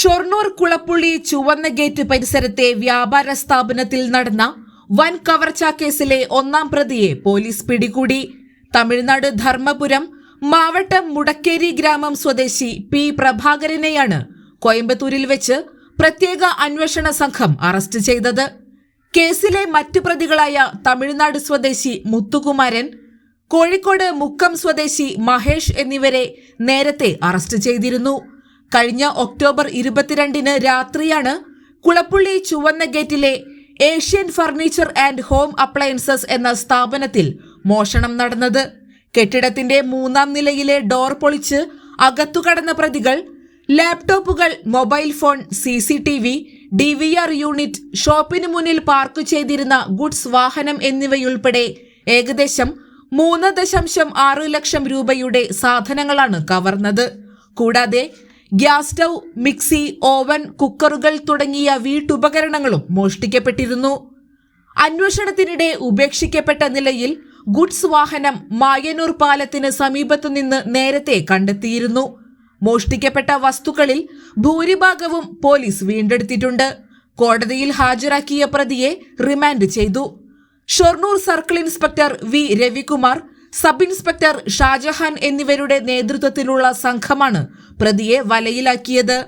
ഷൊർണൂർ കുളപ്പുള്ളി ചുവന്ന ഗേറ്റ് പരിസരത്തെ വ്യാപാര സ്ഥാപനത്തിൽ നടന്ന വൻ കവർച്ചാ കേസിലെ ഒന്നാം പ്രതിയെ പോലീസ് പിടികൂടി. തമിഴ്നാട് ധർമ്മപുരം മാവട്ടം മുടക്കേരി ഗ്രാമം സ്വദേശി പി പ്രഭാകരനെയാണ് കോയമ്പത്തൂരിൽ വെച്ച് പ്രത്യേക അന്വേഷണ സംഘം അറസ്റ്റ് ചെയ്തത്. കേസിലെ മറ്റു പ്രതികളായ തമിഴ്നാട് സ്വദേശി മുത്തുകുമാരൻ, കോഴിക്കോട് മുക്കം സ്വദേശി മഹേഷ് എന്നിവരെ നേരത്തെ അറസ്റ്റ് ചെയ്തിരുന്നു. കഴിഞ്ഞ ഒക്ടോബർ 22 രാത്രിയാണ് കുളപ്പുള്ളി ചുവന്ന ഗേറ്റിലെ Asian furniture and home appliances എന്ന സ്ഥാപനത്തിൽ മോഷണം നടന്നത്. കെട്ടിടത്തിന്റെ 3ാം നിലയിലെ ഡോർ പൊളിച്ച് അകത്തു കടന്ന പ്രതികൾ ലാപ്ടോപ്പുകൾ, mobile phone, CCTV, DVR unit, ഷോപ്പിന് മുന്നിൽ പാർക്ക് ചെയ്തിരുന്ന ഗുഡ്സ് വാഹനം എന്നിവയുൾപ്പെടെ ഏകദേശം 3.6 ലക്ഷം രൂപയുടെ സാധനങ്ങളാണ് കവർന്നത്. കൂടാതെ ഗ്യാസ് സ്റ്റൗ, മിക്സി, ഓവൻ, കുക്കറുകൾ തുടങ്ങിയ വീട്ടുപകരണങ്ങളും മോഷ്ടിക്കപ്പെട്ടിരുന്നു. അന്വേഷണത്തിനിടെ ഉപേക്ഷിക്കപ്പെട്ട നിലയിൽ ഗുഡ്സ് വാഹനം മായനൂർ പാലത്തിന് സമീപത്തുനിന്ന് നേരത്തെ കണ്ടെത്തിയിരുന്നു. മോഷ്ടിക്കപ്പെട്ട വസ്തുക്കളിൽ ഭൂരിഭാഗവും പോലീസ് വീണ്ടെടുത്തിട്ടുണ്ട്. കോടതിയിൽ ഹാജരാക്കിയ പ്രതിയെ റിമാൻഡ് ചെയ്തു. Shoranur circle inspector V Ravikumar, sub inspector Shajahan എന്നിവരുടെ നേതൃത്വത്തിലുള്ള സംഘമാണ് പ്രതിയെ വലയിലാക്കിയത്.